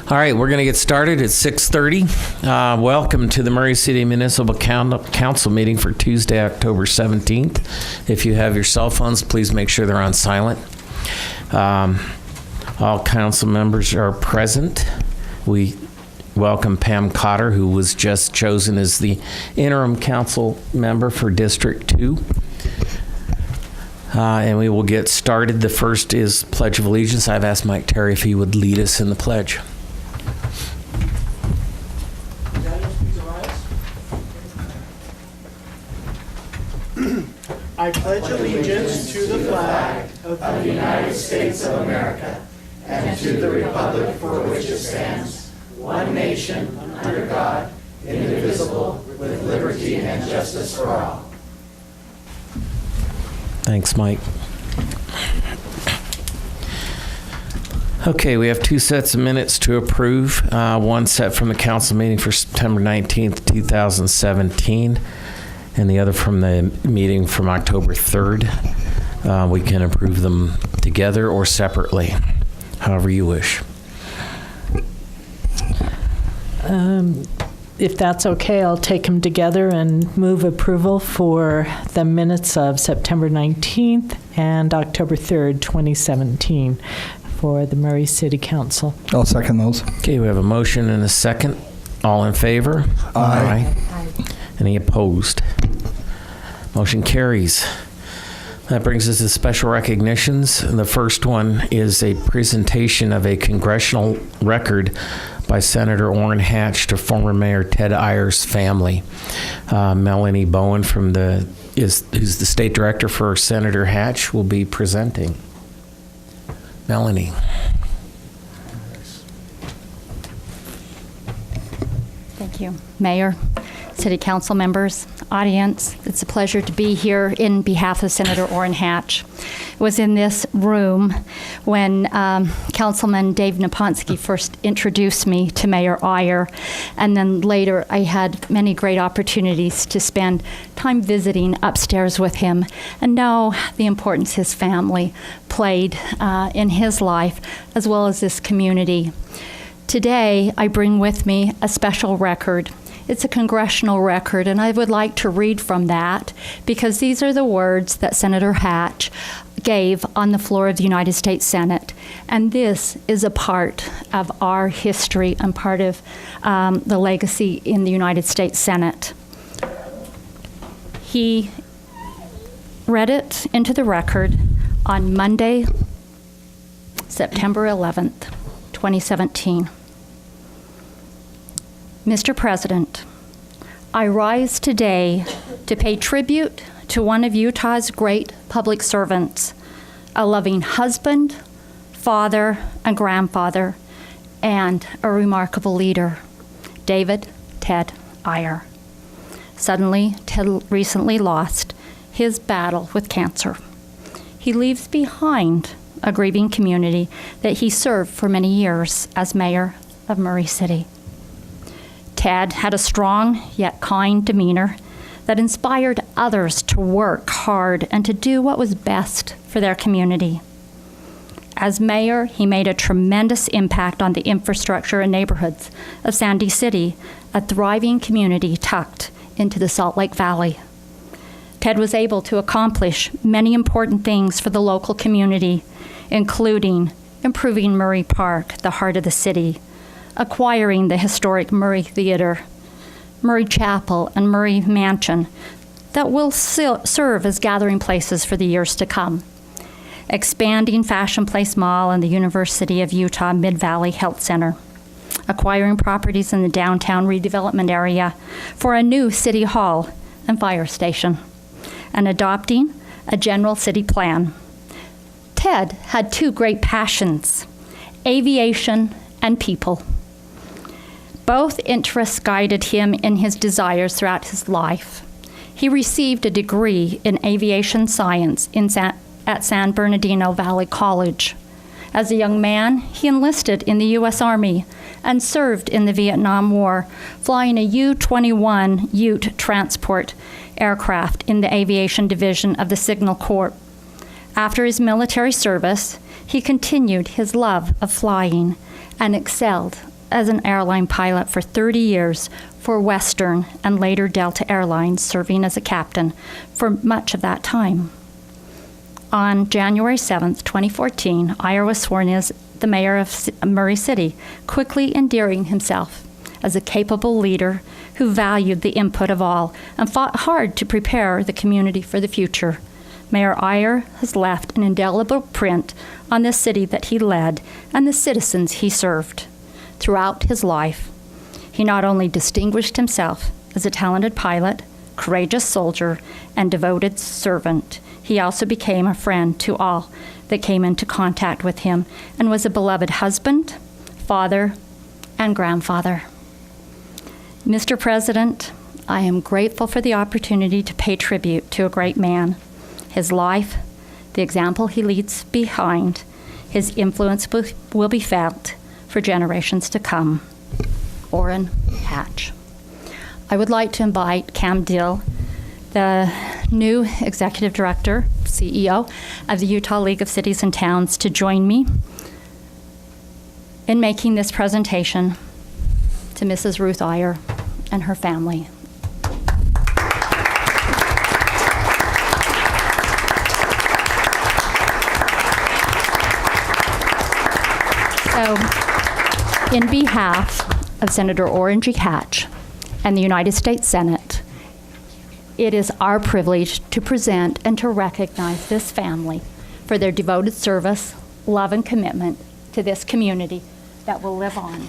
All right, we're going to get started at 6:30. Welcome to the Murray City Municipal Council meeting for Tuesday, October 17th. If you have your cell phones, please make sure they're on silent. All council members are present. We welcome Pam Cotter, who was just chosen as the interim council member for District 2. And we will get started. The first is Pledge of Allegiance. I've asked Mike Terry if he would lead us in the pledge. I pledge allegiance to the flag of the United States of America and to the republic for which it stands, one nation, under God, indivisible, with liberty and justice for all. Thanks, Mike. Okay, we have two sets of minutes to approve. One set from the council meeting for September 19th, 2017, and the other from the meeting from October 3rd. We can approve them together or separately, however you wish. If that's okay, I'll take them together and move approval for the minutes of September 19th and October 3rd, 2017 for the Murray City Council. I'll second those. Okay, we have a motion and a second. All in favor? Aye. Any opposed? Motion carries. That brings us to special recognitions. The first one is a presentation of a congressional record by Senator Orrin Hatch to former Mayor Ted Ayer's family. Melanie Bowen who's the state director for Senator Hatch, will be presenting. Melanie. Thank you, Mayor, City Council members, audience. It's a pleasure to be here in behalf of Senator Orrin Hatch. I was in this room when Councilman Dave Naponsky first introduced me to Mayor Ayer, and then later I had many great opportunities to spend time visiting upstairs with him and know the importance his family played in his life as well as this community. Today, I bring with me a special record. It's a congressional record, and I would like to read from that because these are the words that Senator Hatch gave on the floor of the United States Senate. And this is a part of our history and part of the legacy in the United States Senate. He read it into the record on Monday, September 11th, 2017. Mr. President, I rise today to pay tribute to one of Utah's great public servants, a loving husband, father, and grandfather, and a remarkable leader, David Ted Ayer. Suddenly, Ted recently lost his battle with cancer. He leaves behind a grieving community that he served for many years as mayor of Murray City. Ted had a strong yet kind demeanor that inspired others to work hard and to do what was best for their community. As mayor, he made a tremendous impact on the infrastructure and neighborhoods of Sandy City, a thriving community tucked into the Salt Lake Valley. Ted was able to accomplish many important things for the local community, including improving Murray Park, the heart of the city, acquiring the historic Murray Theater, Murray Chapel, and Murray Mansion that will serve as gathering places for the years to come, expanding Fashion Place Mall and the University of Utah Mid-Valley Health Center, acquiring properties in the downtown redevelopment area for a new city hall and fire station, and adopting a general city plan. Ted had two great passions, aviation and people. Both interests guided him in his desires throughout his life. He received a degree in aviation science at San Bernardino Valley College. As a young man, he enlisted in the U.S. Army and served in the Vietnam War, flying a U-21 Ute transport aircraft in the aviation division of the Signal Corps. After his military service, he continued his love of flying and excelled as an airline pilot for 30 years for Western and later Delta Airlines, serving as a captain for much of that time. On January 7th, 2014, Iyer was sworn as the mayor of Murray City, quickly endearing himself as a capable leader who valued the input of all and fought hard to prepare the community for the future. Mayor Iyer has left an indelible print on the city that he led and the citizens he served. Throughout his life, he not only distinguished himself as a talented pilot, courageous soldier, and devoted servant, he also became a friend to all that came into contact with him and was a beloved husband, father, and grandfather. Mr. President, I am grateful for the opportunity to pay tribute to a great man. His life, the example he leaves behind, his influence will be felt for generations to come. Orrin Hatch. I would like to invite Cam Dill, the new Executive Director, CEO of the Utah League of Cities and Towns, to join me in making this presentation to Mrs. Ruth Iyer and her family. So, in behalf of Senator Orrin G. Hatch and the United States Senate, it is our privilege to present and to recognize this family for their devoted service, love, and commitment to this community that will live on.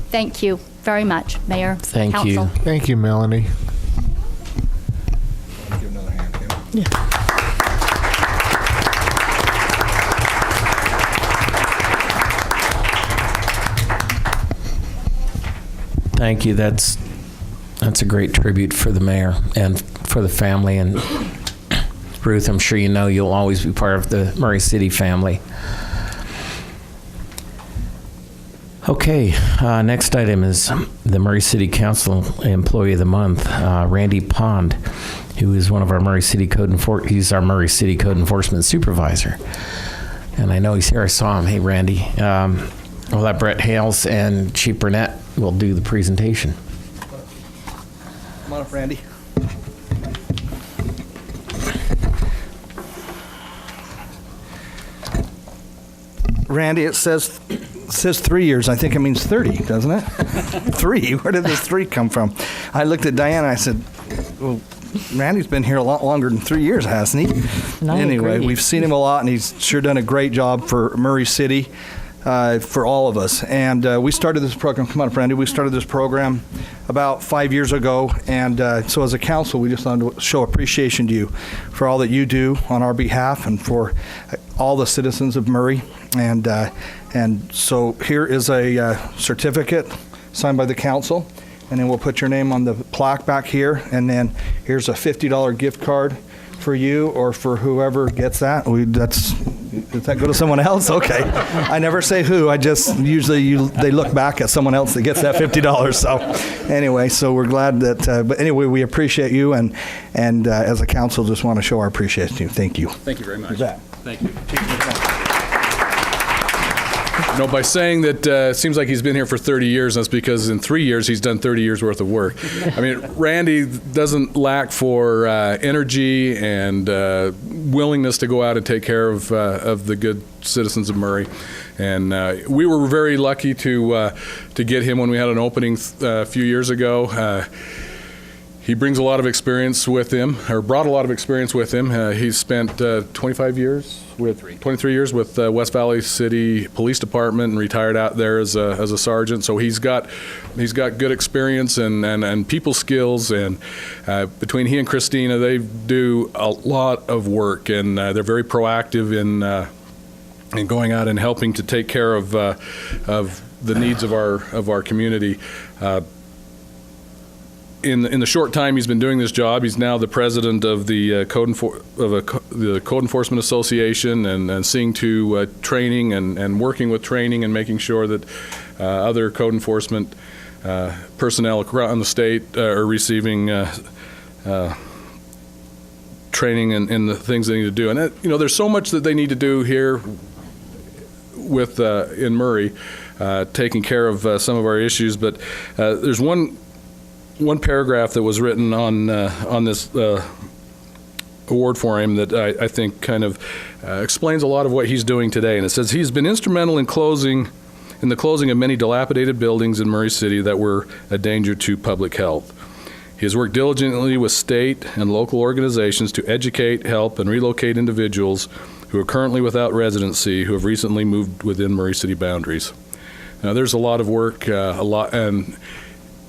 Thank you very much, Mayor. Thank Council. you. Thank you, Melanie. Give another hand, Kim. Thank you. That's a great tribute for the mayor and for the family. And Ruth, I'm sure you know you'll always be part of the Murray City family. Okay, next item is the Murray City Council Employee of the Month, Randy Pond, who is one of our Murray City he's our Murray City Code Enforcement Supervisor. And I know he's here. I saw him. Hey, Randy. We'll let Brett Hales and Chief Burnett will do the presentation. Come on up, Randy. Randy, it says 3 years. I think it means 30, doesn't it? 3? Where did this 3 come from? I looked at Diana and I said, well, Randy's been here a lot longer than 3 years, hasn't he? Anyway, we've seen him a lot, and he's sure done a great job for Murray City, for all of us. And we started this program. Come on up, Randy. We started this program about 5 years ago, and so as a council, we just wanted to show appreciation to you for all that you do on our behalf and for all the citizens of Murray. And so here is a certificate signed by the council, and then we'll put your name on the plaque back here, and then here's a $50 gift card for you or for whoever gets that. Does that go to someone else? Okay. I never say who. I just they look back at someone else that gets that $50. So anyway, so we're glad that. But anyway, we appreciate you, and as a council, just want to show our appreciation to you. Thank you. Thank you very much. You bet. Thank you. You know, by saying that it seems like he's been here for 30 years, that's because in 3 years he's done 30 years worth of work. I mean, Randy doesn't lack for energy and willingness to go out and take care of the good citizens of Murray. And we were very lucky to get him when we had an opening a few years ago. He brings a lot of experience with him, or brought a lot of experience with him. He's spent 23 years with West Valley City Police Department and retired out there as a sergeant. So he's got good experience and people skills. And between he and Christina, they do a lot of work, and they're very proactive in going out and helping to take care of the needs of our community. in the short time he's been doing this job, he's now the president of the the Code Enforcement Association, and seeing to training and working with training and making sure that other code enforcement personnel around the state are receiving training in the things they need to do. And there's so much that they need to do here with in Murray, taking care of some of our issues. But there's one paragraph that was written on this award for him that I think kind of explains a lot of what he's doing today. And it says he's been instrumental in the closing of many dilapidated buildings in Murray City that were a danger to public health. He has worked diligently with state and local organizations to educate, help, and relocate individuals who are currently without residency who have recently moved within Murray City boundaries. Now, there's a lot of work, and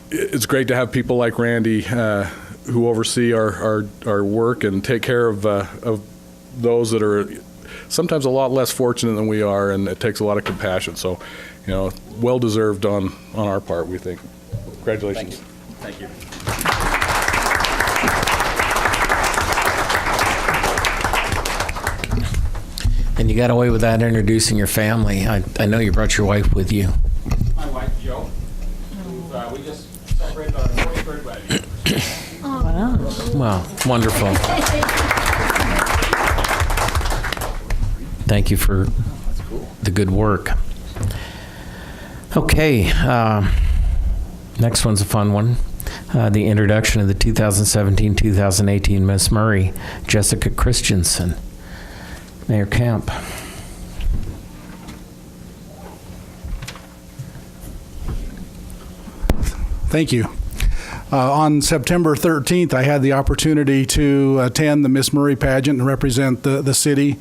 it's great to have people like Randy who oversee our work and take care of those that are sometimes a lot less fortunate than we are, and it takes a lot of compassion. So, well deserved on our part, we think. Congratulations. Thank you. And you got away with that introducing your family. I know you brought your wife with you. My wife, Jo. We just celebrated our 43rd wedding. Wow. Well, wonderful. Thank you for the good work. Okay, next one's a fun one. The introduction of the 2017-2018 Miss Murray, Jessica Christensen. Mayor Camp. Thank you. On September 13th, I had the opportunity to attend the Miss Murray pageant and represent the city,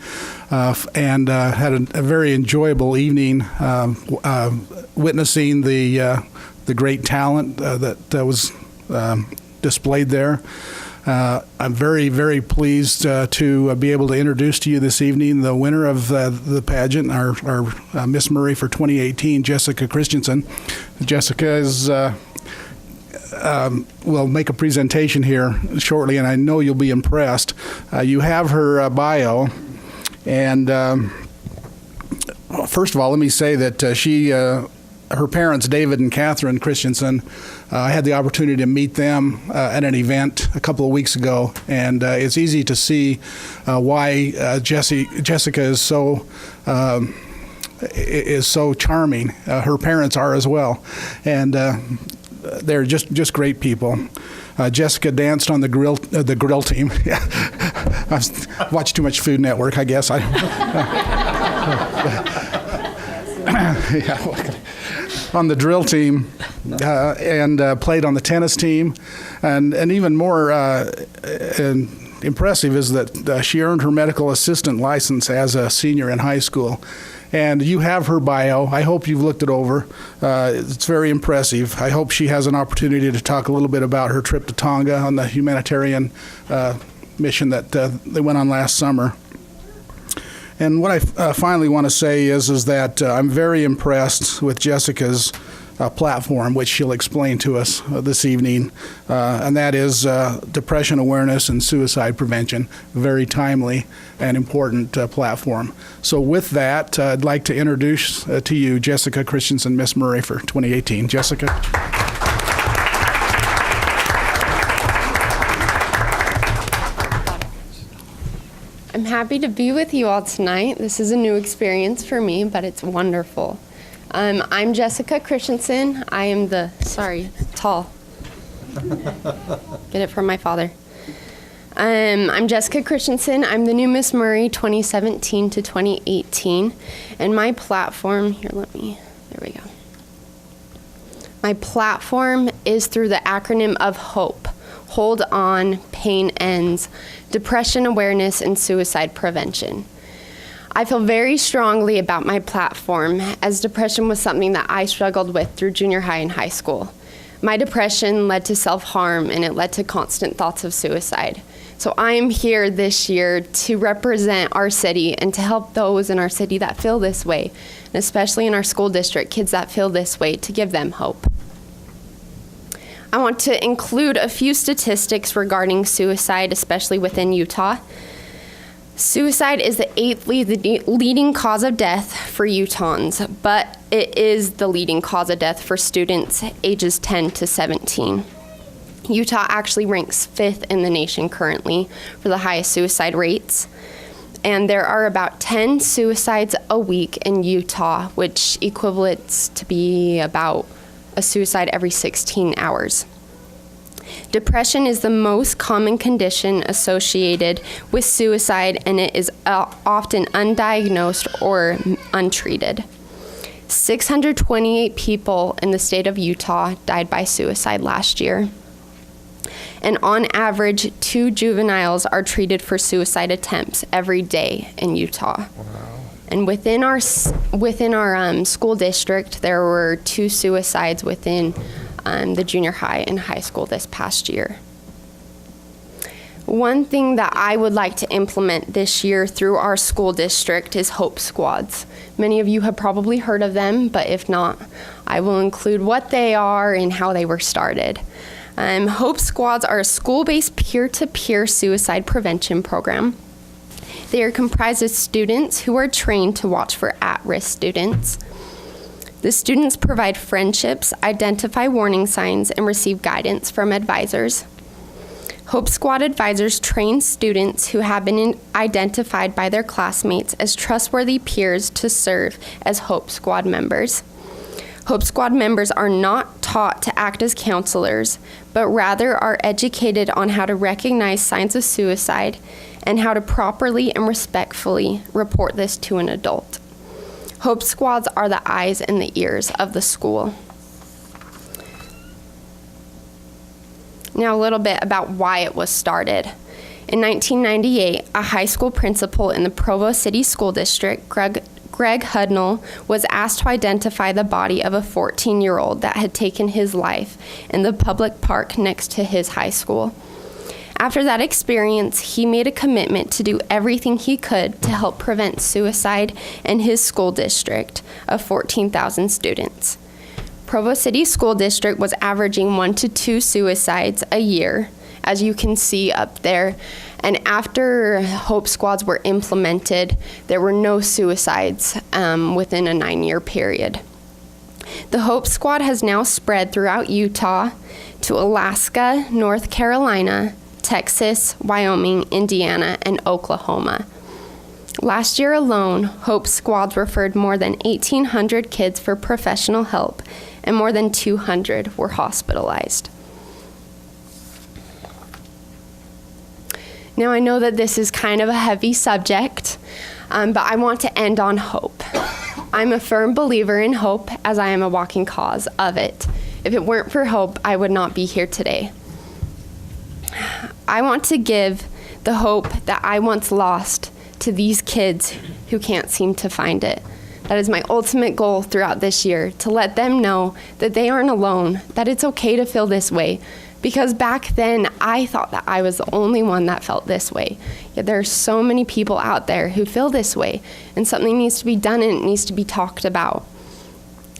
and had a very enjoyable evening witnessing the great talent that was displayed there. I'm very, very pleased to be able to introduce to you this evening the winner of the pageant, our Miss Murray for 2018, Jessica Christensen. Jessica is will make a presentation here shortly, and I know you'll be impressed. You have her bio, and first of all, let me say that her parents, David and Catherine Christensen, I had the opportunity to meet them at an event a couple of weeks ago, and it's easy to see why Jessica is so charming. Her parents are as well, and they're just great people. Jessica danced on the grill team. I've watched too much Food Network, I guess. On the drill team, and played on the tennis team, and even more impressive is that she earned her medical assistant license as a senior in high school. And you have her bio. I hope you've looked it over. It's very impressive. I hope she has an opportunity to talk a little bit about her trip to Tonga on the humanitarian mission that they went on last summer. And what I finally want to say is that I'm very impressed with Jessica's platform, which she'll explain to us this evening, and that is depression awareness and suicide prevention. Very timely and important platform. So with that, I'd like to introduce to you Jessica Christensen, Miss Murray for 2018. Jessica. I'm happy to be with you all tonight. This is a new experience for me, but it's wonderful. I'm Jessica Christensen. I am tall. Get it from my father. I'm Jessica Christensen. I'm the new Miss Murray 2017 to 2018. And my platform, there we go. My platform is through the acronym of HOPE. Hold on, pain ends, depression awareness, and suicide prevention. I feel very strongly about my platform, as depression was something that I struggled with through junior high and high school. My depression led to self-harm, and it led to constant thoughts of suicide. So I am here this year to represent our city and to help those in our city that feel this way, and especially in our school district, kids that feel this way, to give them hope. I want to include a few statistics regarding suicide, especially within Utah. Suicide is the 8th leading cause of death for Utahns, but it is the leading cause of death for students ages 10 to 17. Utah actually ranks 5th in the nation currently for the highest suicide rates. And there are about 10 suicides a week in Utah, which equates to be about a suicide every 16 hours. Depression is the most common condition associated with suicide, and it is often undiagnosed or untreated. 628 people in the state of Utah died by suicide last year. And on average, 2 juveniles are treated for suicide attempts every day in Utah. Wow. And within our school district, there were 2 suicides within the junior high and high school this past year. One thing that I would like to implement this year through our school district is Hope Squads. Many of you have probably heard of them, but if not, I will include what they are and how they were started. Hope Squads are a school-based peer-to-peer suicide prevention program. They are comprised of students who are trained to watch for at-risk students. The students provide friendships, identify warning signs, and receive guidance from advisors. Hope Squad advisors train students who have been identified by their classmates as trustworthy peers to serve as Hope Squad members. Hope Squad members are not taught to act as counselors, but rather are educated on how to recognize signs of suicide and how to properly and respectfully report this to an adult. Hope Squads are the eyes and the ears of the school. Now a little bit about why it was started. In 1998, a high school principal in the Provo City School District, Greg Hudnall, was asked to identify the body of a 14-year-old that had taken his life in the public park next to his high school. After that experience, he made a commitment to do everything he could to help prevent suicide in his school district of 14,000 students. Provo City School District was averaging 1 to 2 suicides a year, as you can see up there. And after Hope Squads were implemented, there were no suicides within a 9-year period. The Hope Squad has now spread throughout Utah to Alaska, North Carolina, Texas, Wyoming, Indiana, and Oklahoma. Last year alone, Hope Squads referred more than 1,800 kids for professional help, and more than 200 were hospitalized. Now, I know that this is kind of a heavy subject, but I want to end on hope. I'm a firm believer in hope, as I am a walking cause of it. If it weren't for hope, I would not be here today. I want to give the hope that I once lost to these kids who can't seem to find it. That is my ultimate goal throughout this year, to let them know that they aren't alone, that it's okay to feel this way. Because back then, I thought that I was the only one that felt this way. Yet there are so many people out there who feel this way, and something needs to be done and it needs to be talked about.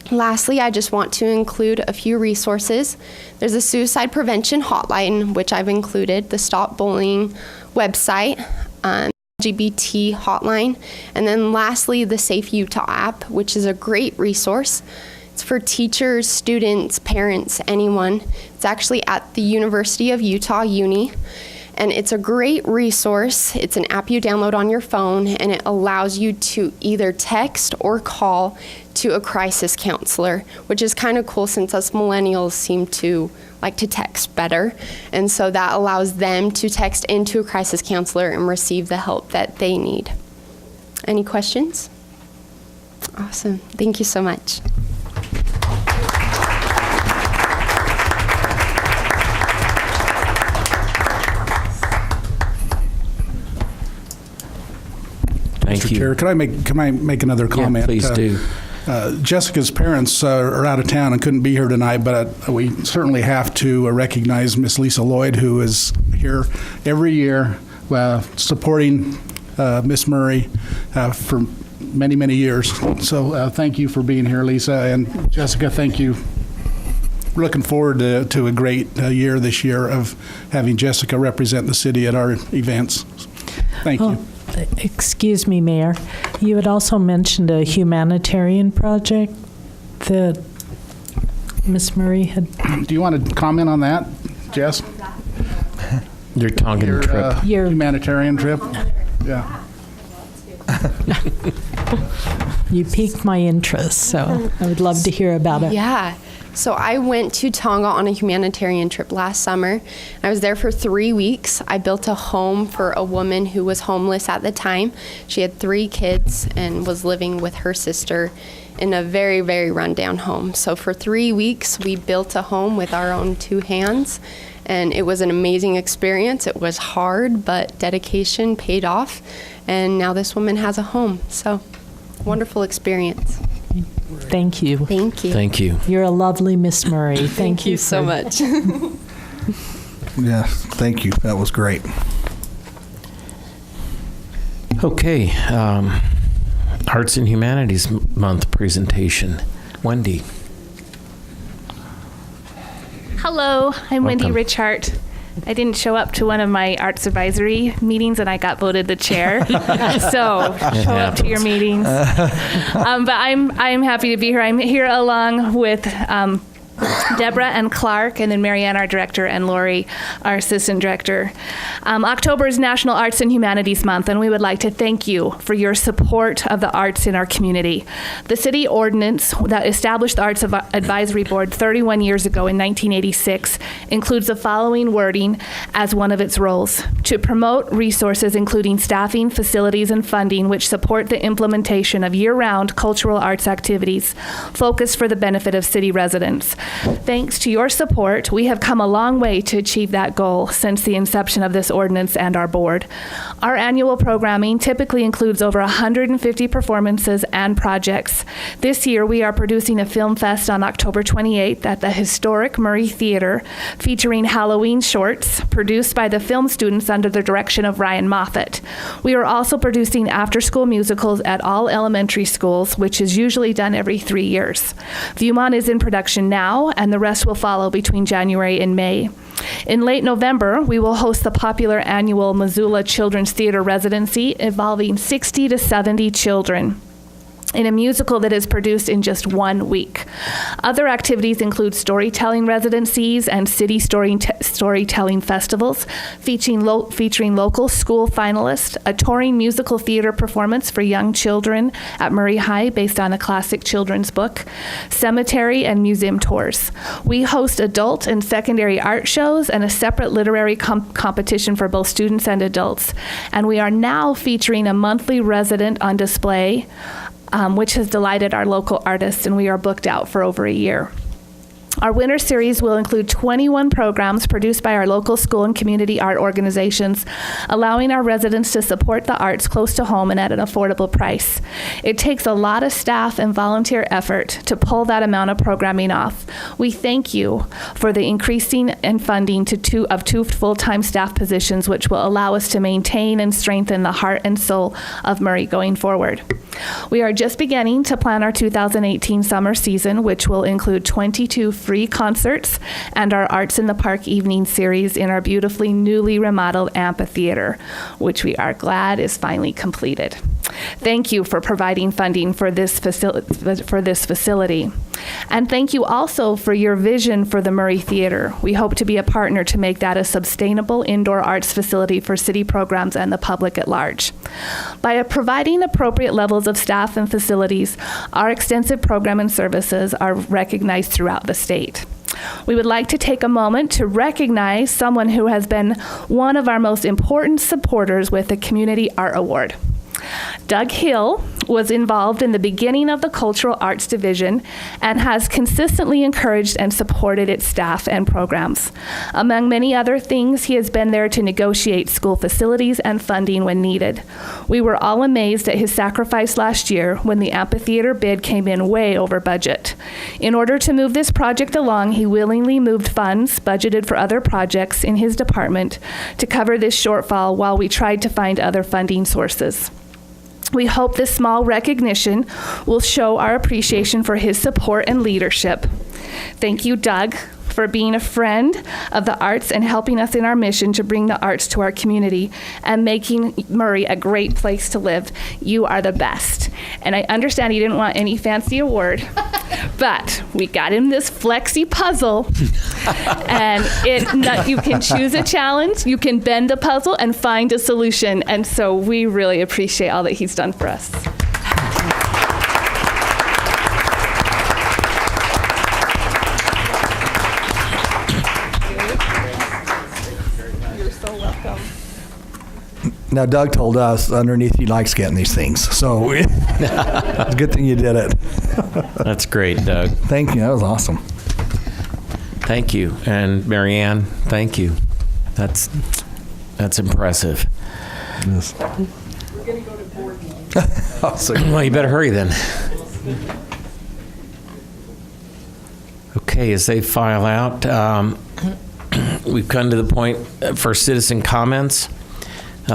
Lastly, I just want to include a few resources. There's a suicide prevention hotline, which I've included, the Stop Bullying website, LGBT hotline, and then lastly, the Safe Utah app, which is a great resource. It's for teachers, students, parents, anyone. It's actually at the University of Utah, Uni. And it's a great resource. It's an app you download on your phone, and it allows you to either text or call to a crisis counselor, which is kind of cool since us millennials seem to like to text better. And so that allows them to text into a crisis counselor and receive the help that they need. Any questions? Awesome. Thank you so much. Thank Mr. you. Chair, can I make another comment? Yeah, please do. Jessica's parents are out of town and couldn't be here tonight, but we certainly have to recognize Miss Lisa Lloyd, who is here every year supporting Miss Murray for many, many years. So thank you for being here, Lisa. And Jessica, thank you looking forward to a great year this year of having Jessica represent the city at our events. Thank you. Excuse me, Mayor. You had also mentioned a humanitarian project that Ms. Murray had. Do you want to comment on that, Jess? Your Tongan trip. Your humanitarian trip? Yeah. You piqued my interest, so I would love to hear about it. Yeah. So I went to Tonga on a humanitarian trip last summer. I was there for 3 weeks. I built a home for a woman who was homeless at the time. She had 3 kids and was living with her sister in a very, very rundown home. So for 3 weeks, we built a home with our own 2 hands, and it was an amazing experience. It was hard, but dedication paid off, and now this woman has a home. So wonderful experience. Thank you. Thank you. Thank you. You're a lovely Miss Murray. Thank you so much. Yeah, thank you. That was great. Okay. Arts and Humanities Month presentation. Wendy. Hello, I'm Wendy Welcome. Richart. I didn't show up to one of my arts advisory meetings and I got voted the chair. So show up to your meetings. But I'm happy to be here. I'm here along with Deborah and Clark, and then Marianne, our director, and Lori, our assistant director. October is National Arts and Humanities Month, and we would like to thank you for your support of the arts in our community. The city ordinance that established the Arts Advisory Board 31 years ago in 1986 includes the following wording as one of its roles: to promote resources including staffing, facilities, and funding which support the implementation of year-round cultural arts activities focused for the benefit of city residents. Thanks to your support, we have come a long way to achieve that goal since the inception of this ordinance and our board. Our annual programming typically includes over 150 performances and projects. This year, we are producing a film fest on October 28th at the historic Murray Theater, featuring Halloween shorts produced by the film students under the direction of Ryan Moffat. We are also producing after-school musicals at all elementary schools, which is usually done every 3 years. Viewmont is in production now, and the rest will follow between January and May. In late November, we will host the popular annual Missoula Children's Theater residency involving 60 to 70 children in a musical that is produced in just 1 week. Other activities include storytelling residencies and city storytelling festivals featuring local school finalists, a touring musical theater performance for young children at Murray High based on a classic children's book, cemetery and museum tours. We host adult and secondary art shows and a separate literary competition for both students and adults. And we are now featuring a monthly resident on display, which has delighted our local artists, and we are booked out for over a year. Our winter series will include 21 programs produced by our local school and community art organizations, allowing our residents to support the arts close to home and at an affordable price. It takes a lot of staff and volunteer effort to pull that amount of programming off. We thank you for the increasing and funding to two full-time staff positions, which will allow us to maintain and strengthen the heart and soul of Murray going forward. We are just beginning to plan our 2018 summer season, which will include 22 free concerts and our Arts in the Park evening series in our beautifully newly remodeled amphitheater, which we are glad is finally completed. Thank you for providing funding for this facility. And thank you also for your vision for the Murray Theater. We hope to be a partner to make that a sustainable indoor arts facility for city programs and the public at large. By providing appropriate levels of staff and facilities, our extensive program and services are recognized throughout the state. We would like to take a moment to recognize someone who has been one of our most important supporters with the Community Art Award. Doug Hill was involved in the beginning of the Cultural Arts Division and has consistently encouraged and supported its staff and programs. Among many other things, he has been there to negotiate school facilities and funding when needed. We were all amazed at his sacrifice last year when the amphitheater bid came in way over budget. In order to move this project along, he willingly moved funds budgeted for other projects in his department to cover this shortfall while we tried to find other funding sources. We hope this small recognition will show our appreciation for his support and leadership. Thank you, Doug, for being a friend of the arts and helping us in our mission to bring the arts to our community and making Murray a great place to live. You are the best. And I understand he didn't want any fancy award, but we got him this flexi puzzle. And you can choose a challenge, you can bend the puzzle and find a solution. And so we really appreciate all that he's done for us. Now, Doug told us underneath he likes getting these things, so it's a good thing you did it. That's great, Doug. Thank you. That was awesome. Thank you. And Marianne, thank you. That's impressive. Yes. We're going to go to board meeting. Well, you better hurry then. Okay, as they file out, we've come to the point for citizen comments. We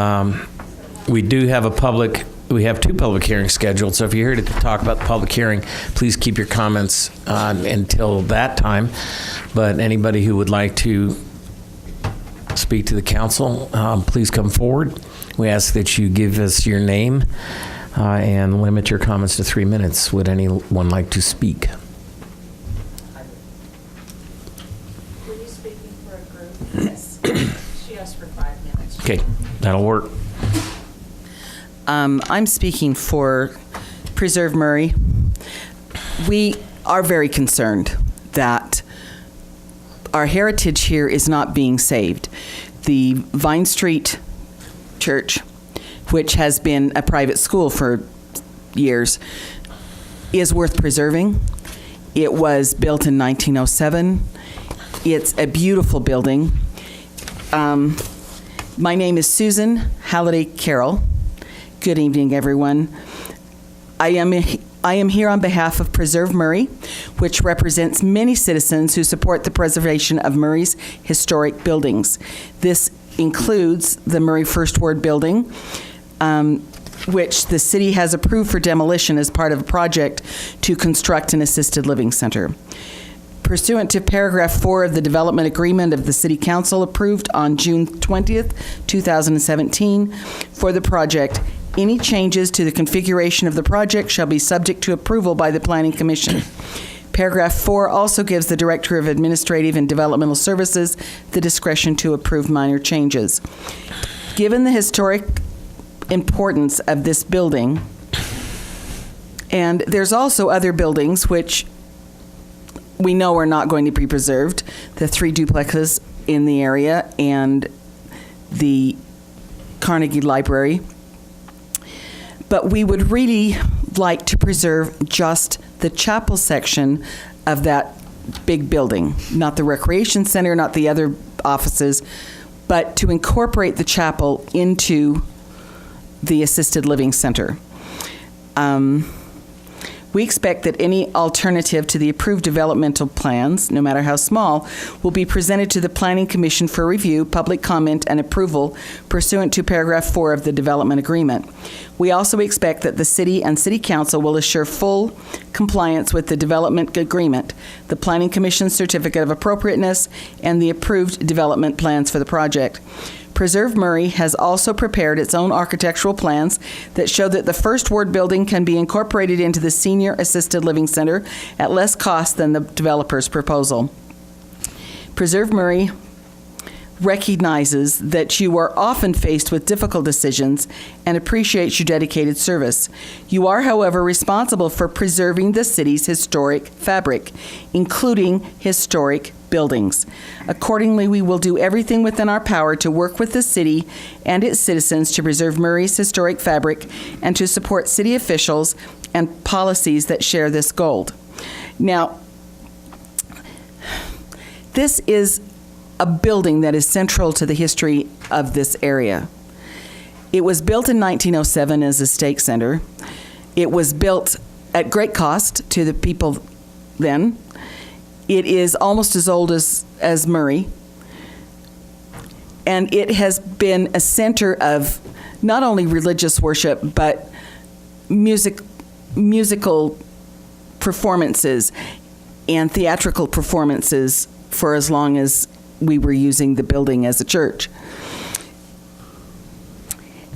have two public hearings scheduled, so if you're here to talk about the public hearing, please keep your comments until that time. But anybody who would like to speak to the council, please come forward. We ask that you give us your name and limit your comments to 3 minutes. Would anyone like to speak? Were you speaking for a group? Yes. She asked for 5 minutes. Okay, that'll work. I'm speaking for Preserve Murray. We are very concerned that our heritage here is not being saved. The Vine Street Church, which has been a private school for years, is worth preserving. It was built in 1907. It's a beautiful building. My name is Susan Halliday Carroll. Good evening, everyone. I am here on behalf of Preserve Murray, which represents many citizens who support the preservation of Murray's historic buildings. This includes the Murray First Ward building, which the city has approved for demolition as part of a project to construct an assisted living center. Pursuant to paragraph 4 of the development agreement of the City Council approved on June 20th, 2017 for the project, any changes to the configuration of the project shall be subject to approval by the Planning Commission. Paragraph 4 also gives the Director of Administrative and Developmental Services the discretion to approve minor changes. Given the historic importance of this building, and there's also other buildings which we know are not going to be preserved, the 3 duplexes in the area and the Carnegie Library. But we would really like to preserve just the chapel section of that big building, not the recreation center, not the other offices, but to incorporate the chapel into the assisted living center. We expect that any alternative to the approved developmental plans, no matter how small, will be presented to the Planning Commission for review, public comment, and approval pursuant to paragraph 4 of the development agreement. We also expect that the City and City Council will assure full compliance with the development agreement, the Planning Commission's certificate of appropriateness, and the approved development plans for the project. Preserve Murray has also prepared its own architectural plans that show that the First Ward building can be incorporated into the Senior Assisted Living Center at less cost than the developer's proposal. Preserve Murray recognizes that you are often faced with difficult decisions and appreciates your dedicated service. You are, however, responsible for preserving the city's historic fabric, including historic buildings. Accordingly, we will do everything within our power to work with the city and its citizens to preserve Murray's historic fabric and to support city officials and policies that share this goal. Now, this is a building that is central to the history of this area. It was built in 1907 as a stake center. It was built at great cost to the people then. It is almost as old as Murray. And it has been a center of not only religious worship, but musical performances. and theatrical performances for as long as we were using the building as a church.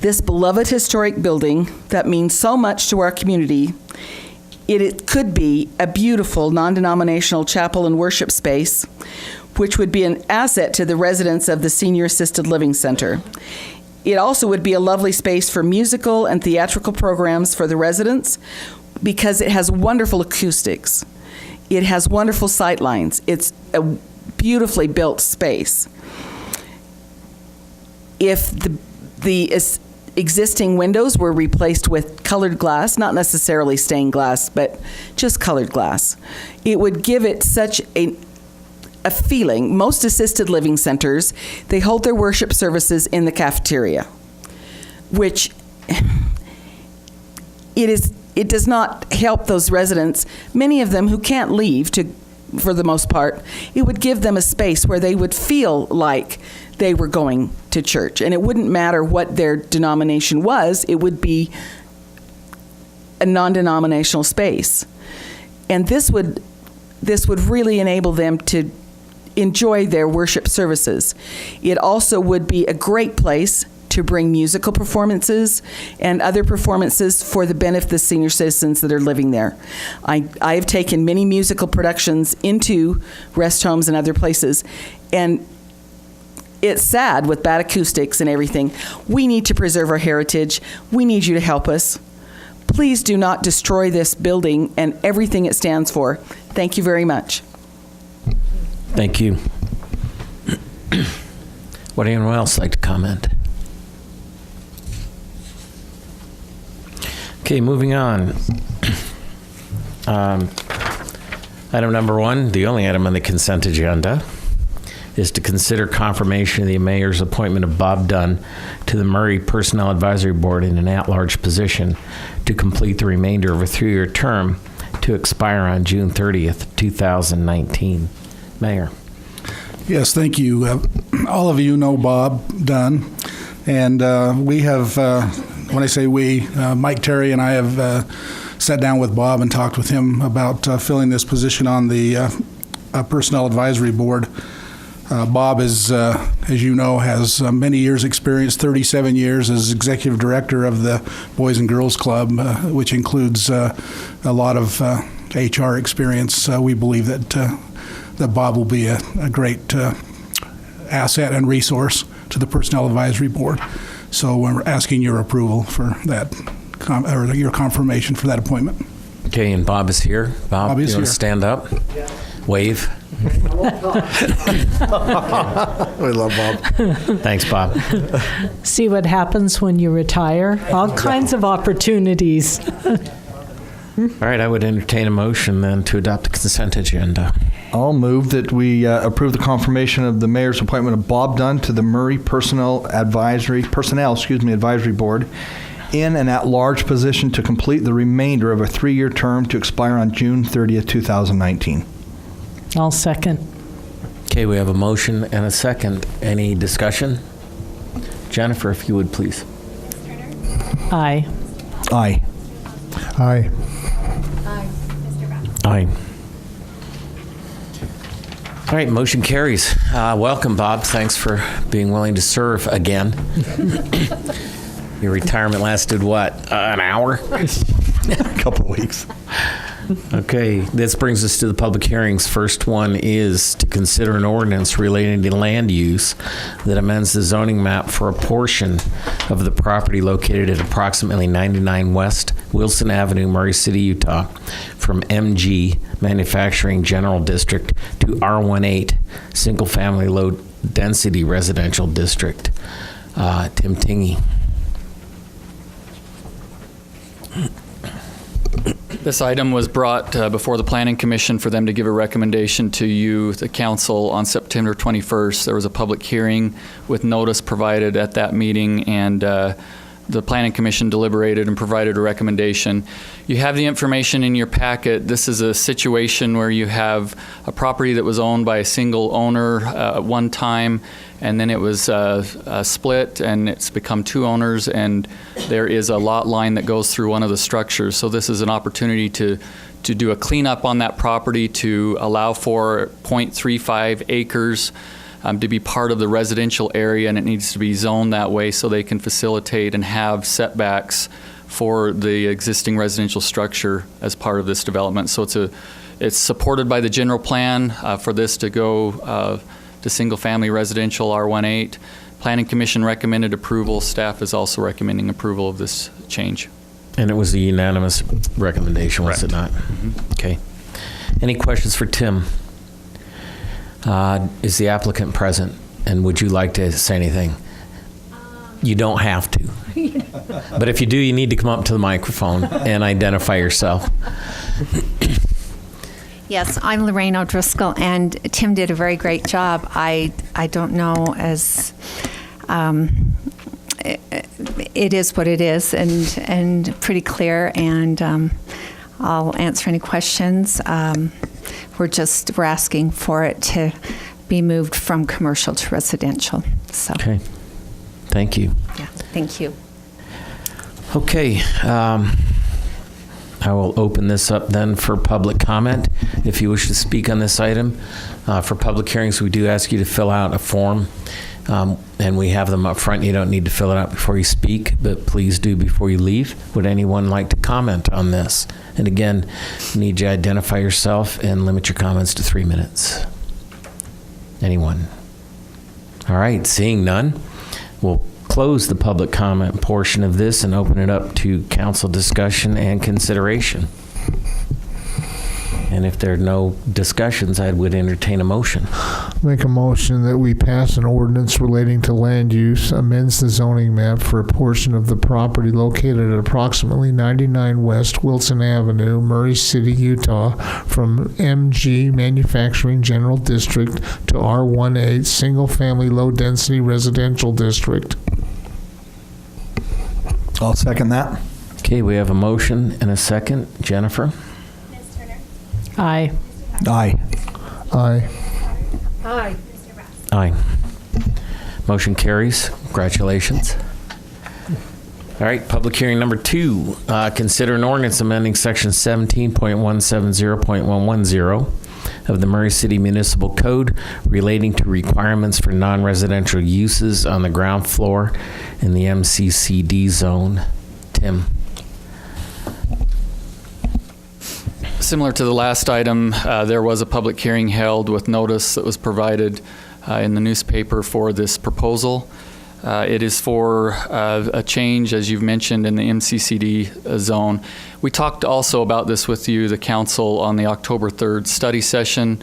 This beloved historic building that means so much to our community, it could be a beautiful non-denominational chapel and worship space, which would be an asset to the residents of the Senior Assisted Living Center. It also would be a lovely space for musical and theatrical programs for the residents because it has wonderful acoustics. It has wonderful sight lines. It's a beautifully built space. If the existing windows were replaced with colored glass, not necessarily stained glass, but just colored glass, it would give it such a feeling. Most assisted living centers, they hold their worship services in the cafeteria, which it does not help those residents, many of them who can't leave for the most part. It would give them a space where they would feel like they were going to church, and it wouldn't matter what their denomination was. It would be a non-denominational space, and this would really enable them to enjoy their worship services. It also would be a great place to bring musical performances and other performances for the benefit of the senior citizens that are living there. I have taken many musical productions into rest homes and other places, and it's sad with bad acoustics and everything. We need to preserve our heritage. We need you to help us. Please do not destroy this building and everything it stands for. Thank you very much. Thank you. Would anyone else like to comment? Okay, moving on. Item number 1, the only item on the consent agenda, is to consider confirmation of the mayor's appointment of Bob Dunn to the Murray Personnel Advisory Board in an at-large position to complete the remainder of a 3-year term to expire on June 30th, 2019. Mayor. Yes, thank you. All of you know Bob Dunn, and we have, when I say we, Mike Terry and I have sat down with Bob and talked with him about filling this position on the Personnel Advisory Board. Bob is, as you know, has many years' experience, 37 years as executive director of the Boys and Girls Club, which includes a lot of HR experience. We believe that Bob will be a great asset and resource to the Personnel Advisory Board. So we're asking your approval for that, or your confirmation for that appointment. Okay, and Bob is here. Bob is here. You want to stand up? Yeah. Wave. We love Bob. Thanks, Bob. See what happens when you retire? All kinds of opportunities. All right, I would entertain a motion then to adopt the consent agenda. I'll move that we approve the confirmation of the mayor's appointment of Bob Dunn to the Murray Personnel Advisory Board in an at-large position to complete the remainder of a 3-year term to expire on June 30th, 2019. I'll second. Okay, we have a motion and a second. Any discussion? Jennifer, if you would, please. Aye. Aye. Aye. Aye. All right, motion carries. Welcome, Bob. Thanks for being willing to serve again. Your retirement lasted what, an hour? A couple of weeks. Okay, this brings us to the public hearings. First one is to consider an ordinance relating to land use that amends the zoning map for a portion of the property located at approximately 99 West Wilson Avenue, Murray City, Utah, from MG Manufacturing General District to R18 Single Family Low Density Residential District. Tim Tingey. This item was brought before the Planning Commission for them to give a recommendation to you, the council, on September 21st. There was a public hearing with notice provided at that meeting, and the Planning Commission deliberated and provided a recommendation. You have the information in your packet. This is a situation where you have a property that was owned by a single owner at one time, and then it was split, and it's become 2 owners, and there is a lot line that goes through one of the structures. So this is an opportunity to to do a cleanup on that property to allow for 0.35 acres to be part of the residential area, and it needs to be zoned that way so they can facilitate and have setbacks for the existing residential structure as part of this development. So it's supported by the general plan for this to go to single-family residential R18. Planning Commission recommended approval. Staff is also recommending approval of this change. And it was a unanimous recommendation, was it not? Okay. Any questions for Tim? Is the applicant present? And would you like to say anything? You don't have to. But if you do, you need to come up to the microphone and identify yourself. Yes, I'm Lorraine O'Driscoll, and Tim did a very great job. I don't know as it is what it is, and pretty clear. And I'll answer any questions. We're asking for it to be moved from commercial to residential. So. Okay. Thank you. Yeah. Thank you. Okay. I will open this up then for public comment. If you wish to speak on this item, for public hearings, we do ask you to fill out a form, and we have them up front. You don't need to fill it out before you speak, but please do before you leave. Would anyone like to comment on this? And again, you need to identify yourself and limit your comments to 3 minutes. Anyone? All right, seeing none, we'll close the public comment portion of this and open it up to council discussion and consideration. And if there are no discussions, I would entertain a motion. Make a motion that we pass an ordinance relating to land use, amends the zoning map for a portion of the property located at approximately 99 West Wilson Avenue, Murray City, Utah, from MG Manufacturing General District to R18 Single Family Low Density Residential District. I'll second that. Okay, we have a motion and a second. Jennifer? Aye. Aye. Aye. Aye. Aye. Motion carries. Congratulations. All right, public hearing number 2. Consider an ordinance amending section 17.170.110 of the Murray City Municipal Code relating to requirements for non-residential uses on the ground floor in the MCCD zone. Tim. Similar to the last item, there was a public hearing held with notice that was provided in the newspaper for this proposal. It is for a change, as you've mentioned, in the MCCD zone. We talked also about this with you, the council, on the October 3rd study session,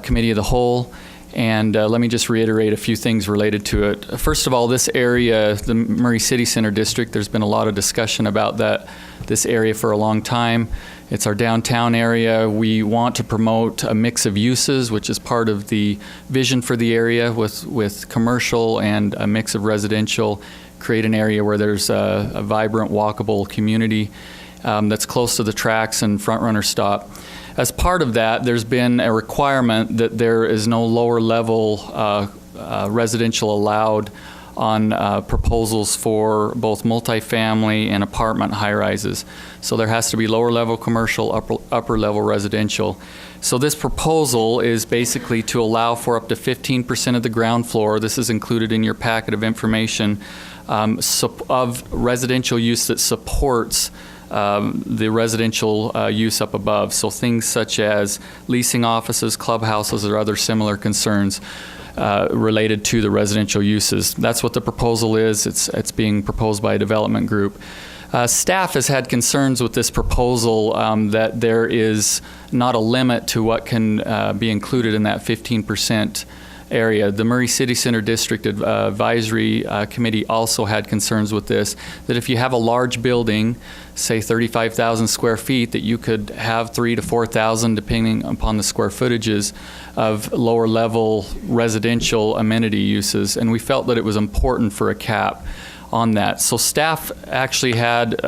committee of the whole. And let me just reiterate a few things related to it. First of all, this area, the Murray City Center District, there's been a lot of discussion about this area for a long time. It's our downtown area. We want to promote a mix of uses, which is part of the vision for the area with commercial and a mix of residential, create an area where there's a vibrant, walkable community that's close to the tracks and front runner stop. As part of that, there's been a requirement that there is no lower level residential allowed on proposals for both multifamily and apartment high-rises. So there has to be lower level commercial, upper level residential. So this proposal is basically to allow for up to 15% of the ground floor, this is included in your packet of information, of residential use that supports the residential use up above. So things such as leasing offices, clubhouses, or other similar concerns related to the residential uses. That's what the proposal is. It's being proposed by a development group. Staff has had concerns with this proposal that there is not a limit to what can be included in that 15% area. The Murray City Center District Advisory Committee also had concerns with this, that if you have a large building, say 35,000 square feet, that you could have 3,000 to 4,000, depending upon the square footages, of lower level residential amenity uses. And we felt that it was important for a cap on that. So staff actually had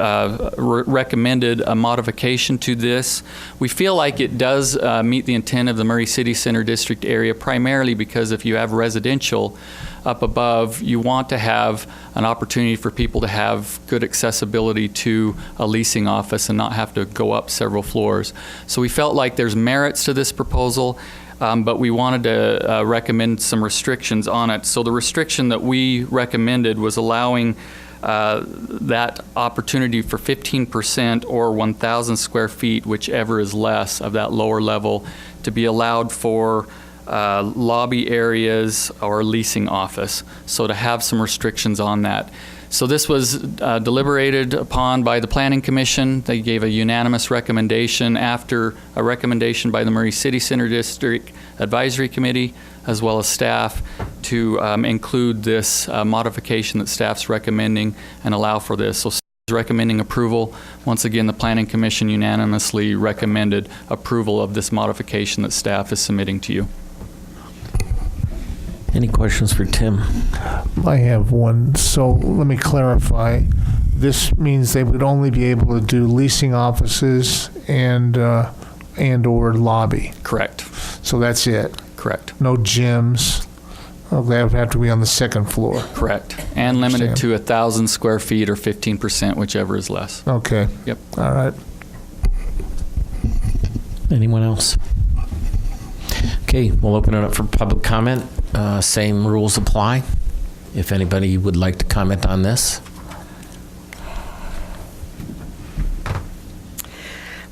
recommended a modification to this. We feel like it does meet the intent of the Murray City Center District area, primarily because if you have residential up above, you want to have an opportunity for people to have good accessibility to a leasing office and not have to go up several floors. So we felt like there's merits to this proposal, but we wanted to recommend some restrictions on it. So the restriction that we recommended was allowing that opportunity for 15% or 1,000 square feet, whichever is less of that lower level, to be allowed for lobby areas or leasing office. So to have some restrictions on that. So this was deliberated upon by the Planning Commission. They gave a unanimous recommendation after a recommendation by the Murray City Center District Advisory Committee, as well as staff, to include this modification that staff's recommending and allow for this. So staff is recommending approval. Once again, the Planning Commission unanimously recommended approval of this modification that staff is submitting to you. Any questions for Tim? I have one. So let me clarify. This means they would only be able to do leasing offices and or lobby. Correct. So that's it. Correct. No gyms. Oh, that would have to be on the second floor. Correct. And limited to 1,000 square feet or 15%, whichever is less. Okay. Yep. All right. Anyone else? Okay, we'll open it up for public comment. Same rules apply. If anybody would like to comment on this.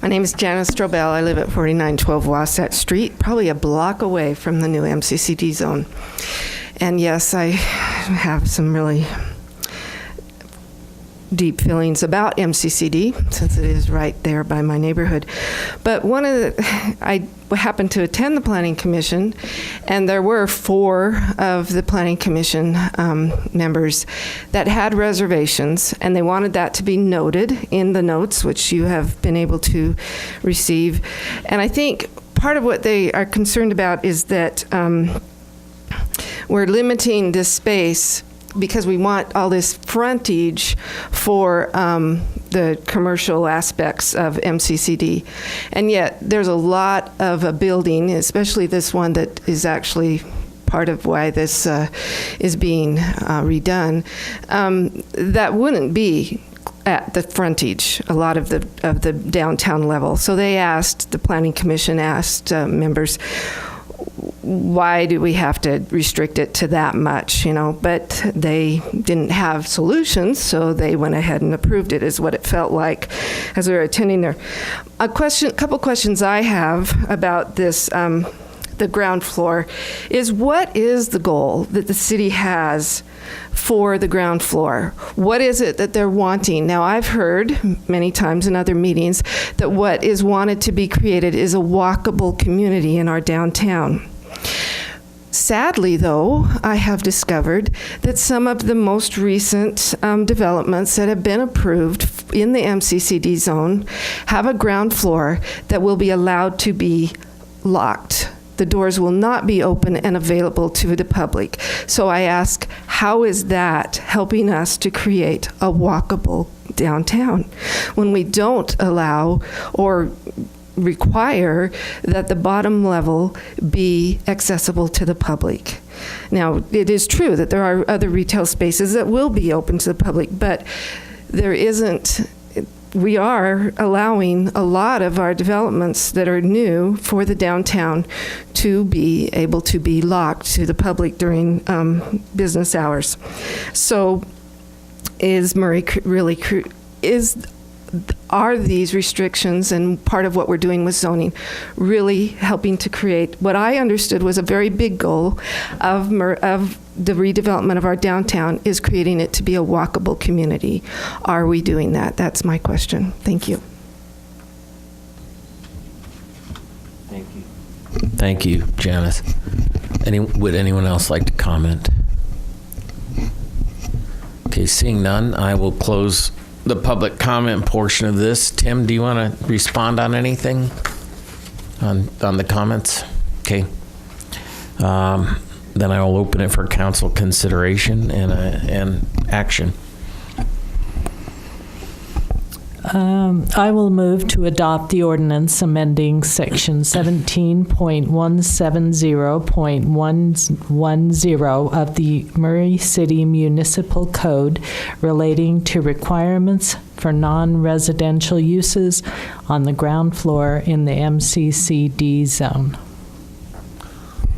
My name is Janice Strobel. I live at 4912 Wasatch Street, probably a block away from the new MCCD zone. And yes, I have some really deep feelings about MCCD since it is right there by my neighborhood. But I happened to attend the Planning Commission, and there were 4 of the Planning Commission members that had reservations, and they wanted that to be noted in the notes, which you have been able to receive. And I think part of what they are concerned about is that we're limiting this space because we want all this frontage for the commercial aspects of MCCD. And yet there's a lot of a building, especially this one that is actually part of why this is being redone, that wouldn't be at the frontage, a lot of the downtown level. So they asked, the Planning Commission asked members, why do we have to restrict it to that much, But they didn't have solutions, so they went ahead and approved it, is what it felt like as we were attending there. A couple questions I have about this, the ground floor, is what is the goal that the city has for the ground floor? What is it that they're wanting? Now, I've heard many times in other meetings that what is wanted to be created is a walkable community in our downtown. Sadly, though, I have discovered that some of the most recent developments that have been approved in the MCCD zone have a ground floor that will be allowed to be locked. The doors will not be open and available to the public. So I ask, how is that helping us to create a walkable downtown when we don't allow or require that the bottom level be accessible to the public? Now, it is true that there are other retail spaces that will be open to the public, but there isn't. We are allowing a lot of our developments that are new for the downtown to be able to be locked to the public during business hours. So is Murray really, are these restrictions and part of what we're doing with zoning really helping to create what I understood was a very big goal of the redevelopment of our downtown, is creating it to be a walkable community? Are we doing that? That's my question. Thank you. Thank you, Janice. Would anyone else like to comment? Okay, seeing none, I will close the public comment portion of this. Tim, do you want to respond on anything on the comments? Okay. Then I will open it for council consideration and action. I will move to adopt the ordinance amending section 17.170.110 of the Murray City Municipal Code relating to requirements for non-residential uses on the ground floor in the MCCD zone.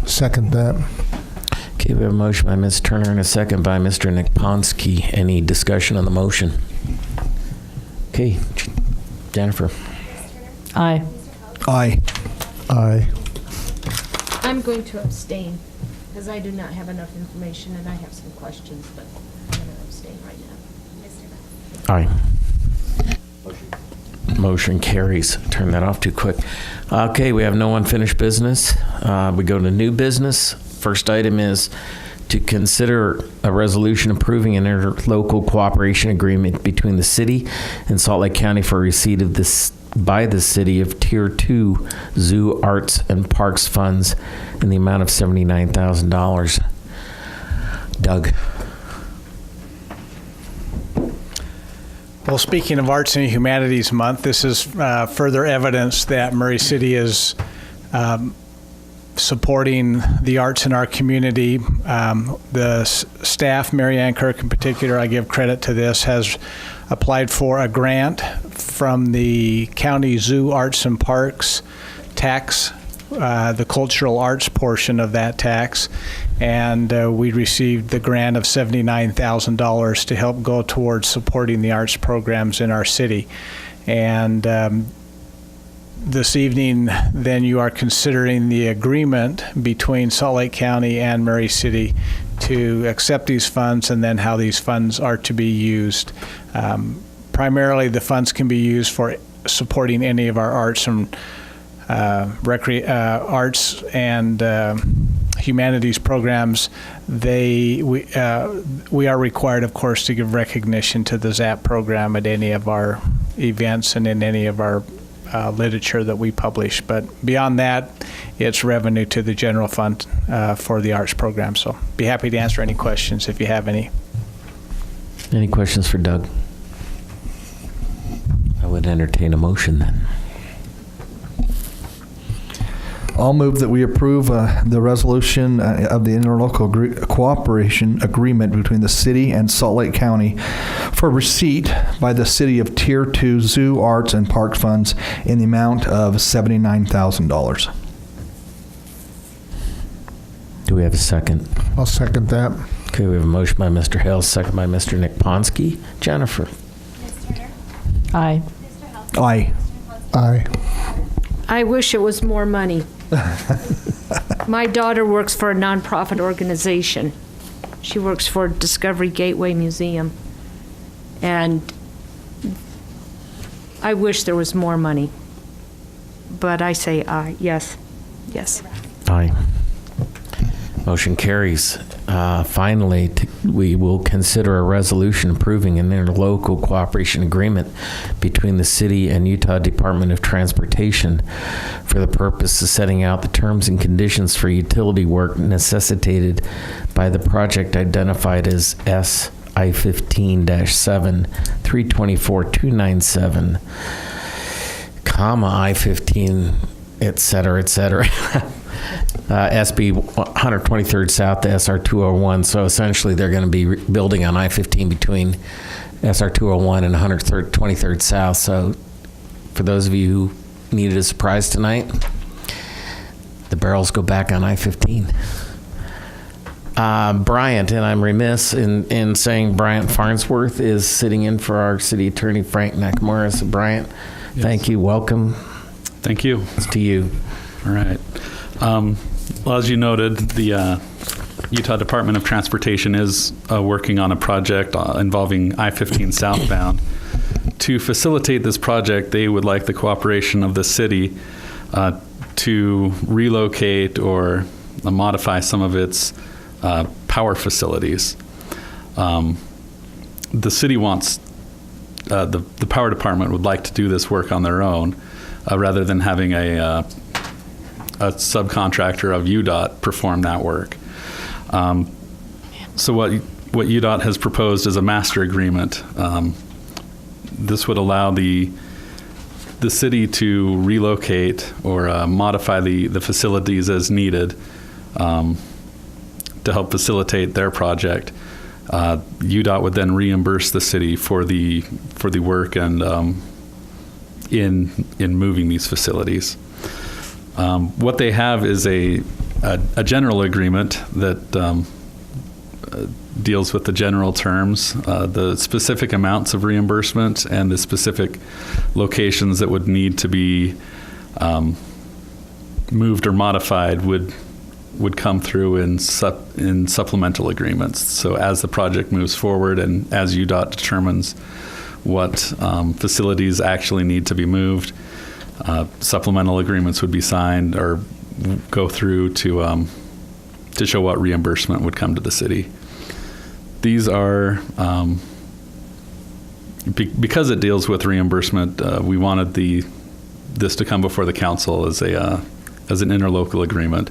Second that. Okay, we have a motion by Ms. Turner and a second by Mr. Nick Ponsky. Any discussion on the motion? Okay, Jennifer. Aye. Aye. Aye. I'm going to abstain because I do not have enough information and I have some questions, but I'm going to abstain right now. Aye. Motion carries. Turn that off too quick. Okay, we have no unfinished business. We go to new business. First item is to consider a resolution approving an interlocal cooperation agreement between the city and Salt Lake County for receipt of this by the city of Tier 2 Zoo, Arts, and Parks funds in the amount of $79,000. Doug. Well, speaking of Arts and Humanities Month, this is further evidence that Murray City is supporting the arts in our community. The staff, Mary Ann Kirk in particular, I give credit to this, has applied for a grant from the county Zoo, Arts, and Parks tax, the cultural arts portion of that tax, and we received the grant of $79,000 to help go towards supporting the arts programs in our city. And this evening, then, you are considering the agreement between Salt Lake County and Murray City to accept these funds and then how these funds are to be used. Primarily, the funds can be used for supporting any of our arts and arts and humanities programs. We are required, of course, to give recognition to the ZAP program at any of our events and in any of our literature that we publish. But beyond that, it's revenue to the general fund for the arts program. So be happy to answer any questions if you have any. Any questions for Doug? I would entertain a motion then. I'll move that we approve the resolution of the interlocal cooperation agreement between the city and Salt Lake County for receipt by the city of Tier 2 Zoo, Arts, and Park funds in the amount of $79,000. Do we have a second? I'll second that. Okay, we have a motion by Mr. Hales, second by Mr. Nick Ponsky. Jennifer. Aye. Aye. Aye. I wish it was more money. My daughter works for a nonprofit organization. She works for Discovery Gateway Museum. And I wish there was more money. But I say aye. Yes. Yes. Aye. Motion carries. Finally, we will consider a resolution approving an interlocal cooperation agreement between the city and Utah Department of Transportation for the purpose of setting out the terms and conditions for utility work necessitated by the project identified as SI-15-7 324-297, I-15, et cetera, SB 123rd South to SR 201. So essentially, they're going to be building on I-15 between SR 201 and 123rd South. So for those of you who needed a surprise tonight, the barrels go back on I-15. Bryant, and I'm remiss in saying Bryant Farnsworth is sitting in for our city attorney, Frank Nakamura. So Bryant, yes. Thank you. Welcome. Thank you. It's to you. All right. Well, as you noted, the Utah Department of Transportation is working on a project involving I-15 southbound. To facilitate this project, they would like the cooperation of the city to relocate or modify some of its power facilities. The city wants, the power department would like to do this work on their own rather than having a subcontractor of UDOT perform that work. So what UDOT has proposed is a master agreement this would allow the city to relocate or modify the facilities as needed to help facilitate their project. UDOT would then reimburse the city for the work and in moving these facilities. What they have is a general agreement that deals with the general terms, the specific amounts of reimbursement, and the specific locations that would need to be moved or modified would come through in supplemental agreements. So as the project moves forward and as UDOT determines what facilities actually need to be moved, supplemental agreements would be signed or go through to show what reimbursement would come to the city. These are, because it deals with reimbursement, we wanted this to come before the council as an interlocal agreement.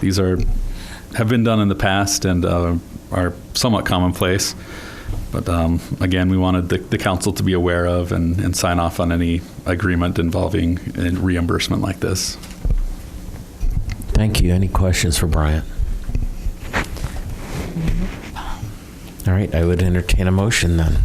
These have been done in the past and are somewhat commonplace. But again, we wanted the council to be aware of and sign off on any agreement involving reimbursement like this. Thank you. Any questions for Bryant? All right, I would entertain a motion then.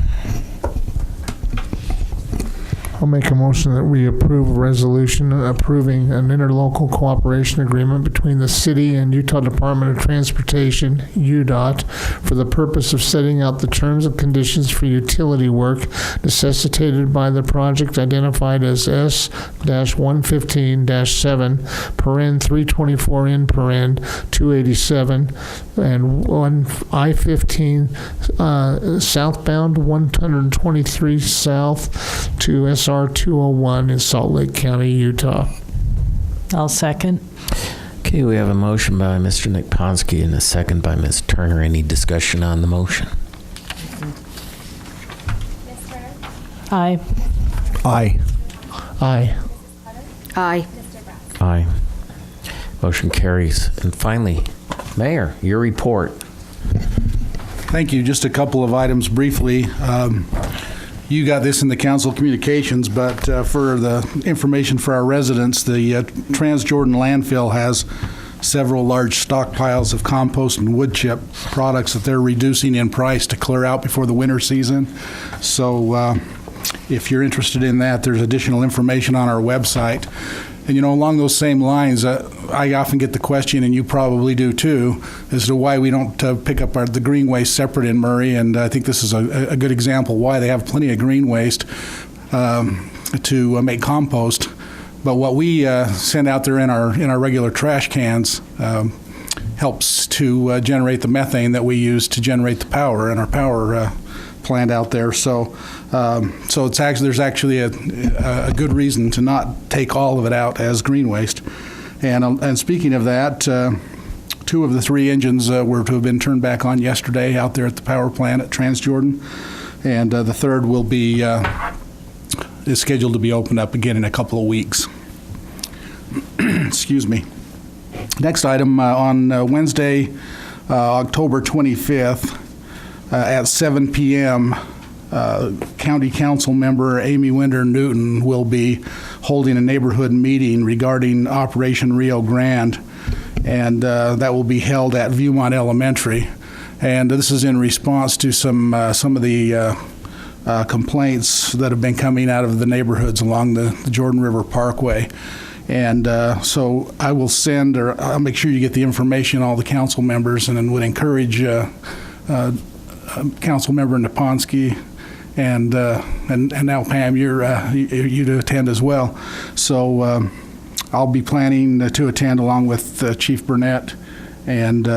I'll make a motion that we approve a resolution approving an interlocal cooperation agreement between the city and Utah Department of Transportation, UDOT, for the purpose of setting out the terms and conditions for utility work necessitated by the project identified as S-115-7, paren 324 in paren 287, and I-15 southbound 123 south to SR 201 in Salt Lake County, Utah. I'll second. Okay, we have a motion by Mr. Nick Ponsky and a second by Ms. Turner. Any discussion on the motion? Aye. Aye. Aye. Aye. Aye. Motion carries. And finally, Mayor, your report. Thank you. Just a couple of items briefly. You got this in the council communications, but for the information for our residents, the Transjordan landfill has several large stockpiles of compost and wood chip products that they're reducing in price to clear out before the winter season. So if you're interested in that, there's additional information on our website. And, you know, along those same lines, I often get the question, and you probably do too, as to why we don't pick up the green waste separate in Murray. And I think this is a good example why they have plenty of green waste to make compost. But what we send out there in our regular trash cans helps to generate the methane that we use to generate the power in our power plant out there. So there's actually a good reason to not take all of it out as green waste. And speaking of that, 2 of the 3 engines were to have been turned back on yesterday out there at the power plant at Transjordan, and the third will be is scheduled to be opened up again in a couple of weeks. Excuse me. Next item, on Wednesday, October 25th, at 7 p.m., County Council member Amy Winder Newton will be holding a neighborhood meeting regarding Operation Rio Grande, and that will be held at Viewmont Elementary. And this is in response to some of the complaints that have been coming out of the neighborhoods along the Jordan River Parkway. And so I will send, or I'll make sure you get the information, all the council members, and then would encourage Council Member Naponsky and now Pam, you to attend as well. So I'll be planning to attend along with Chief Burnett, and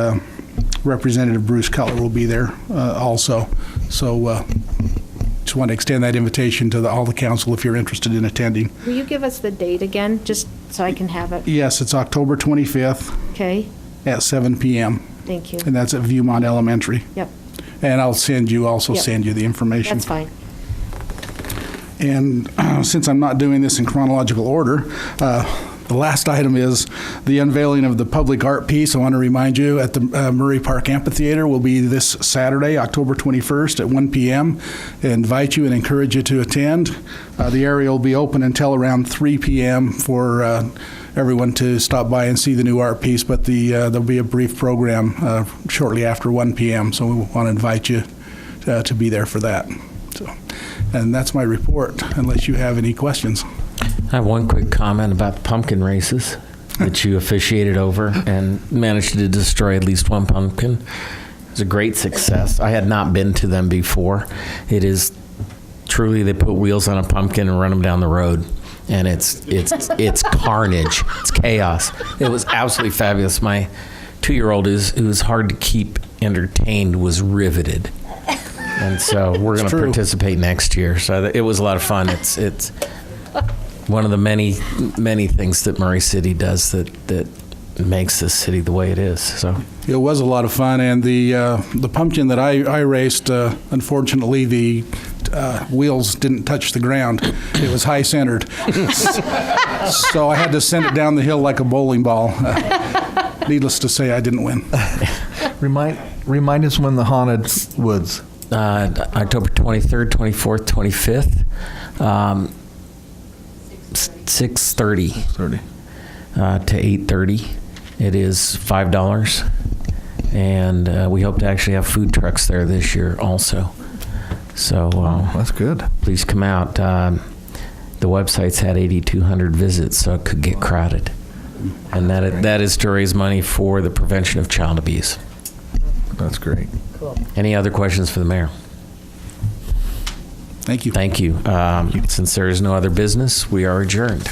Representative Bruce Cutler will be there also. So just want to extend that invitation to all the council if you're interested in attending. Will you give us the date again, just so I can have it? Yes, it's October 25th. Okay. At 7 p.m. Thank you. And that's at Viewmont Elementary. Yep. And I'll send you the information. That's fine. And since I'm not doing this in chronological order, The last item is the unveiling of the public art piece. I want to remind you at the Murray Park Amphitheater will be this Saturday, October 21st at 1 p.m. I invite you and encourage you to attend. The area will be open until around 3 p.m. for everyone to stop by and see the new art piece, but there'll be a brief program shortly after 1 p.m., so we want to invite you to be there for that. So, and that's my report, unless you have any questions. I have one quick comment about the pumpkin races that you officiated over and managed to destroy at least one pumpkin. It was a great success. I had not been to them before. It is truly, they put wheels on a pumpkin and run them down the road. And it's carnage. It's chaos. It was absolutely fabulous. My 2-year-old, who was hard to keep entertained, was riveted. And so we're going to participate next year. So it was a lot of fun. It's one of the many things that Murray City does that makes this city the way it is. So it was a lot of fun, and the pumpkin that I raced, unfortunately, the wheels didn't touch the ground. It was high centered, so I had to send it down the hill like a bowling ball. Needless to say, I didn't win. Remind us when the Haunted Woods. October 23rd, 24th, 25th. 6:30 to 8:30. It is $5, and we hope to actually have food trucks there this year also. So that's good. Please come out. The website's had 8,200 visits, so it could get crowded, and that is to raise money for the prevention of child abuse. That's great. Cool. Any other questions for the mayor? Thank you. Thank you. Since there is no other business, we are adjourned.